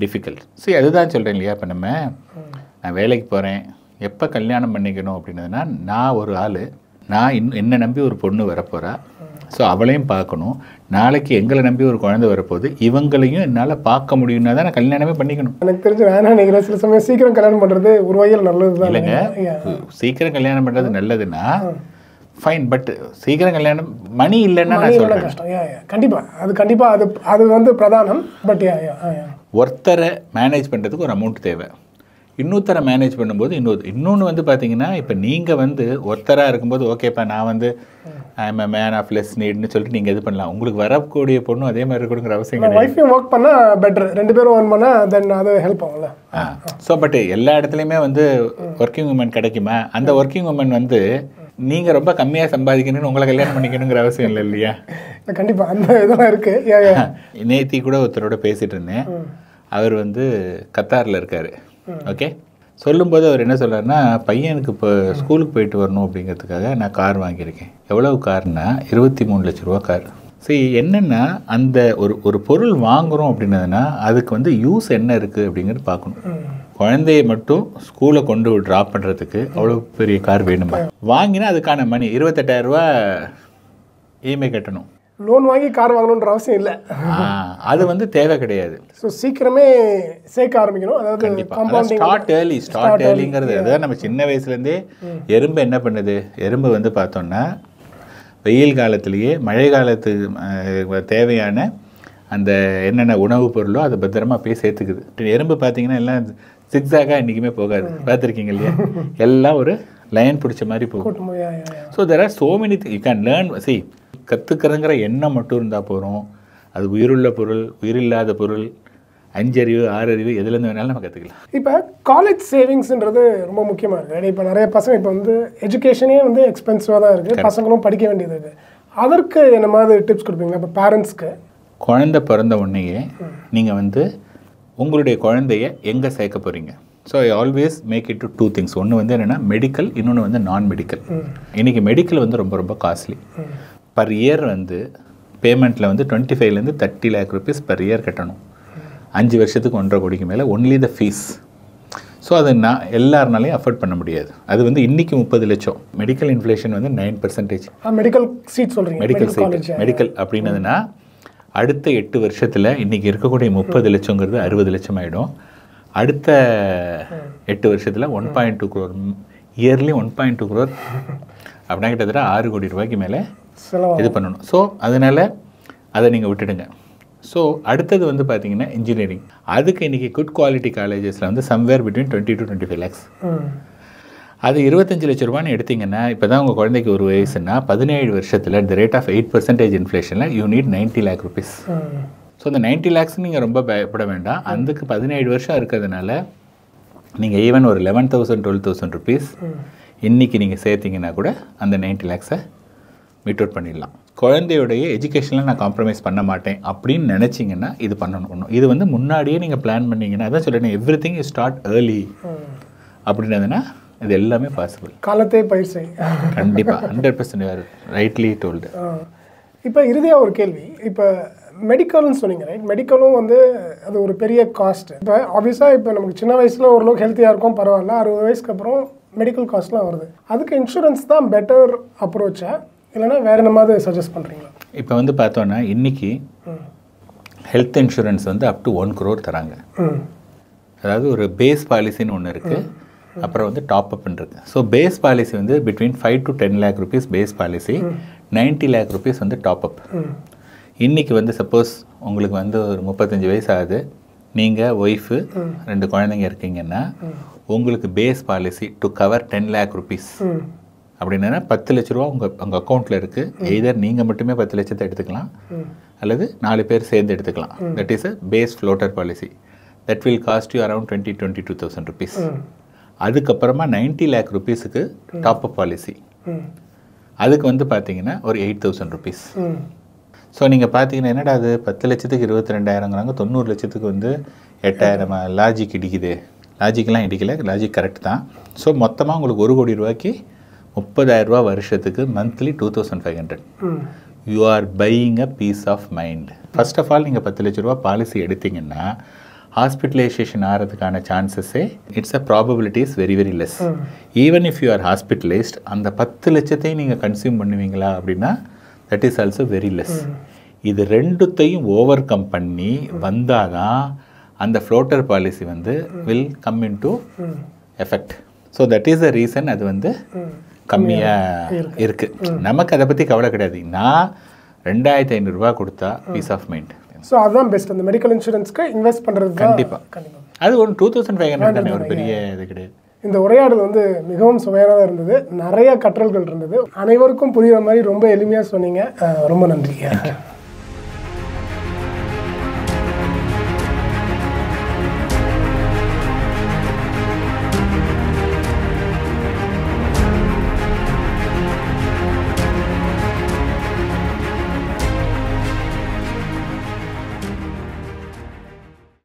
difficult. சரி, அதுதான் சொல்கிறேன் இல்லையா. இப்போ நான் வேலைக்கு போகிறேன், எப்போ கல்யாணம் பண்ணிக்கணும் அப்படின்னதுன்னா, நான் ஒரு ஆள், நான் என்னை நம்பி ஒரு பொண்ணு வரப்போகிறா, ஸோ அவளையும் பார்க்கணும், நாளைக்கு எங்களை நம்பி ஒரு குழந்தை வரப்போகுது, இவங்களையும் என்னால் பார்க்க முடியும்னா தான் நான் கல்யாணமே பண்ணிக்கணும். எனக்கு தெரிஞ்சு வேணாம் நினைக்கிறேன். சில சமயம் சீக்கிரம் கல்யாணம் பண்ணுறது ஒரு வகையில் நல்லது தான். இல்லைங்க, சீக்கிரம் கல்யாணம் பண்ணுறது நல்லதுன்னா ஃபைன், பட் சீக்கிரம் கல்யாணம் மணி இல்லைன்னா நான் சொல்கிறேன் கஷ்டம். கண்டிப்பாக அது வந்து பிரதானம். பட் ஒருத்தரை மேனேஜ் பண்ணுறதுக்கு ஒரு அமௌண்ட் தேவை, இன்னொருத்தரை மேனேஜ் பண்ணும்போது இன்னொன்று வந்து பார்த்தீங்கன்னா, இப்போ நீங்கள் வந்து ஒருத்தராக இருக்கும்போது ஓகேப்பா நான் வந்து ஐம் மேன் ஆஃப் லெஸ் நீட்னு சொல்லிட்டு நீங்கள் இது பண்ணலாம். உங்களுக்கு வரக்கூடிய பொண்ணும் அதே மாதிரி இருக்கணுங்கிற அவசியம் கிடையாது. ஒய்ஃபையும் ஒர்க் பண்ணால் பெட்டர், 2 பேரும் ஒர்க் பண்ணால் தென் அது ஹெல்ப் ஆகும்ல. ஸோ பட் எல்லா இடத்துலையுமே வந்து ஒர்க்கிங் உமன் கிடைக்குமா? அந்த ஒர்க்கிங் உமன் வந்து நீங்கள் ரொம்ப கம்மியாக சம்பாதிக்கணும்னு உங்களை கல்யாணம் பண்ணிக்கணுங்கிற அவசியம் இல்லை இல்லையா? கண்டிப்பாக அந்த இதெல்லாம் இருக்குது. நேத்தி கூட ஒருத்தரோட பேசிகிட்டு இருந்தேன், அவர் வந்து கத்தாரில் இருக்கார். ஓகே, சொல்லும்போது அவர் என்ன சொல்கிறாருன்னா, பையனுக்கு இப்போ ஸ்கூலுக்கு போயிட்டு வரணும் அப்படிங்கிறதுக்காக நான் கார் வாங்கியிருக்கேன். எவ்வளவு கார்னா 23 லட்ச ரூபா கார். சரி, என்னென்னா அந்த ஒரு பொருள் வாங்குகிறோம் அப்படின்னதுன்னா அதுக்கு வந்து யூஸ் என்ன இருக்குது அப்படிங்கிறது பார்க்கணும். குழந்தைய மட்டும் ஸ்கூலை கொண்டு ட்ராப் பண்ணுறதுக்கு அவ்வளோ பெரிய கார் வேணுமா? வாங்கினா அதுக்கான மணி 28,000 ரூபா இஎம்ஐ கட்டணும். லோன் வாங்கி கார் வாங்கணுன்ற அவசியம் இல்லை, அது வந்து தேவை கிடையாது. ஸோ சீக்கிரமே சேர்க்க ஆரம்பிக்கணும். அதாவது ஸ்டார்ட் ஏர்லிங்கிறது அதாவது நம்ம சின்ன வயசுலேருந்தே எறும்பு என்ன பண்ணுது, எறும்பு வந்து பார்த்தோன்னா வெயில் காலத்துலேயே மழை காலத்துக்கு தேவையான அந்த என்னென்ன உணவுப் பொருளோ அதை பத்திரமா போய் சேர்த்துக்குது. எறும்பு பார்த்தீங்கன்னா எல்லாம் சிக்ஸாகாக என்றைக்குமே போகாது, பார்த்துருக்கீங்க இல்லையா? எல்லாம் ஒரு லைன் பிடிச்ச மாதிரி போகும். So there are so many you can learn. See, கற்றுக்கிறங்கிற எண்ணம் மட்டும் இருந்தால் போகிறோம். அது உயிருள்ள பொருள், உயிரில்லாத பொருள், 5 அறிவு 6 அறிவு எதுலேருந்து வேணாலும் நம்ம கற்றுக்கலாம். இப்போ காலேஜ் சேவிங்ஸ்ன்றது ரொம்ப முக்கியமாக இருக்குது. இப்போ நிறைய பசங்க இப்போ வந்து எஜுகேஷனே வந்து எக்ஸ்பென்சிவாக தான் இருக்குது, பசங்களும் படிக்க வேண்டியது இருக்குது. அதற்கு என்ன மாதிரி டிப்ஸ் கொடுப்பீங்களா இப்போ பேரண்ட்ஸ்க்கு? குழந்தை பிறந்த உடனேயே நீங்கள் வந்து உங்களுடைய குழந்தைய எங்கே சேர்க்க போகிறீங்க? So I always make it to 2 things. ஒன்று வந்து என்னென்னா மெடிக்கல், இன்னொன்று வந்து நான் மெடிக்கல். இன்றைக்கி மெடிக்கல் வந்து ரொம்ப ரொம்ப காஸ்ட்லி. பர் இயர் வந்து பேமெண்ட்டில் வந்து 25 to 30 lakh rupees per year கட்டணும். 5 வருஷத்துக்கு 1.5 கோடிக்கு மேலே ஒன்லி த ஃபீஸ். ஸோ அது நான் எல்லாருனாலையும் அஃபோர்ட் பண்ண முடியாது. அது வந்து இன்றைக்கி 30 லட்சம். மெடிக்கல் இன்ஃப்ளேஷன் வந்து 9%. மெடிக்கல் சீட் சொல்கிறீங்க? மெடிக்கல் சீட், மெடிக்கல் அப்படின்னதுன்னா அடுத்த 8 வருஷத்தில் இன்றைக்கி இருக்கக்கூடிய 30 லட்சங்கிறது 60 லட்சம் ஆகிடும். அடுத்த 8 வருஷத்தில் 1.2 crore, இயர்லி 1.2 crore அப்படின்னா கிட்டத்தட்ட 6 கோடி ரூபாய்க்கு மேலே இது பண்ணணும். ஸோ அதனால் அதை நீங்கள் விட்டுடுங்க. ஸோ அடுத்தது வந்து பார்த்தீங்கன்னா இன்ஜினியரிங். அதுக்கு இன்றைக்கி குட் குவாலிட்டி காலேஜஸில் வந்து சம்வேர் பிட்வீன் 20 to 25 lakhs. அது 25 லட்ச ரூபான்னு எடுத்திங்கன்னா, இப்போ தான் உங்கள் குழந்தைக்கு ஒரு வயசுன்னா 17 வருஷத்தில் த ரேட் ஆஃப் 8% இன்ஃப்ளேஷனில் யூ நீட் 90 lakh rupees. ஸோ அந்த 90 lakhs நீங்கள் ரொம்ப பயப்பட வேண்டாம். அதுக்கு 17 வருஷம் இருக்கிறதுனால நீங்கள் ஈவன் ஒரு 11,000 12,000 rupees இன்றைக்கி நீங்கள் சேர்த்திங்கன்னா கூட அந்த 90 lakhs மீட் அவுட் பண்ணிடலாம். குழந்தையுடைய எஜுகேஷனில் நான் காம்ப்ரமைஸ் பண்ண மாட்டேன் அப்படின்னு நினச்சிங்கன்னா இது பண்ணணும். இது வந்து முன்னாடியே நீங்கள் பிளான் பண்ணிங்கன்னா, அதான் சொல்கிறேன், everything you start early அப்படின்னதுன்னா இது எல்லாமே பாசிபிள். காலத்தை பயிர் செய். கண்டிப்பாக 100% ரைட்லி டோல்டு. இப்போ இறுதியாக ஒரு கேள்வி. இப்போ மெடிக்கல்னு சொன்னீங்க, ரைட்? மெடிக்கலும் வந்து அது ஒரு பெரிய காஸ்ட். இப்போ ஆப்வியஸாக இப்போ நமக்கு சின்ன வயசில் ஓரளவுக்கு ஹெல்த்தியாக இருக்கும், பரவாயில்ல. 60 வயசுக்கு அப்புறம் மெடிக்கல் காஸ்ட்லாம் வருது. அதுக்கு இன்சூரன்ஸ் தான் பெட்டர் அப்ரோச்சா, இல்லைனா வேறு என்ன மாதிரி சஜஸ்ட் பண்ணுறீங்களா? இப்போ வந்து பார்த்தோன்னா இன்றைக்கி ஹெல்த் இன்சூரன்ஸ் வந்து அப் டு 1 crore தராங்க. அதாவது ஒரு பேஸ் பாலிசின்னு ஒன்று இருக்குது, அப்புறம் வந்து டாப் அப்னு இருக்குது. ஸோ பேஸ் பாலிசி வந்து between 5 to 10 lakh rupees base policy, 90 lakh rupees வந்து டாப் அப். இன்றைக்கி வந்து சப்போஸ் உங்களுக்கு வந்து ஒரு 35 வயசு ஆகுது, நீங்கள் ஒய்ஃபு 2 குழந்தைங்க இருக்கீங்கன்னா உங்களுக்கு base policy to cover 10 lakh rupees அப்படின்னா 10 லட்ச ரூபா உங்கள் அக்கௌண்ட்டில் இருக்குது. எய்தர் நீங்கள் மட்டுமே 10 லட்சத்தை எடுத்துக்கலாம் அல்லது 4 பேர் சேர்ந்து எடுத்துக்கலாம். That is a base floater policy. That will cost you around 22,000 rupees. அதுக்கப்புறமா 90 lakh rupeesக்கு டாப் அப் பாலிசி. அதுக்கு வந்து பார்த்தீங்கன்னா ஒரு 8,000 rupees. ஸோ நீங்கள் பார்த்தீங்கன்னா என்னடா அது 10 லட்சத்துக்கு 22,000ங்கிறாங்க, 90 லட்சத்துக்கு வந்து 8,000. லாஜிக் இடிக்குது. லாஜிக்கெலாம் இடிக்கலை, லாஜிக் கரெக்ட் தான். ஸோ மொத்தமாக உங்களுக்கு 1 கோடி ரூபாய்க்கு 30,000 ரூபா வருஷத்துக்கு monthly 2,500. You are buying a peace of mind. First of all நீங்கள் 10 லட்ச ரூபா பாலிசி எடுத்தீங்கன்னா ஹாஸ்பிட்டலைசேஷன் ஆகிறதுக்கான சான்சஸே it's a probability is very very less. Even if you are hospitalised, அந்த 10 லட்சத்தையும் நீங்கள் கன்சியூம் பண்ணுவீங்களா அப்படின்னா that is also very less. இது ரெண்டுத்தையும் ஓவர் கம் பண்ணி வந்தால் தான் அந்த ஃப்ளோட்டர் பாலிசி வந்து will come in to effect. So that is the reason அது வந்து கம்மியாக இருக்குது. நமக்கு அதை பற்றி கவலை கிடையாது. நான் 2,500 ரூபா கொடுத்தா பீஸ் ஆஃப் மைண்ட். ஸோ அதுதான் பெஸ்ட். அந்த மெடிக்கல் இன்சூரன்ஸ்க்கு இன்வெஸ்ட் பண்ணுறது கண்டிப்பாக அது ஒரு 2,500 தானே, ஒரு பெரிய இது கிடையாது. இந்த உரையாடல் வந்து மிகவும் சுவையானதாக இருந்தது. நிறைய கற்றல்கள் இருந்தது. அனைவருக்கும் புரிகிற மாதிரி ரொம்ப எளிமையாக சொன்னீங்க. ரொம்ப நன்றி.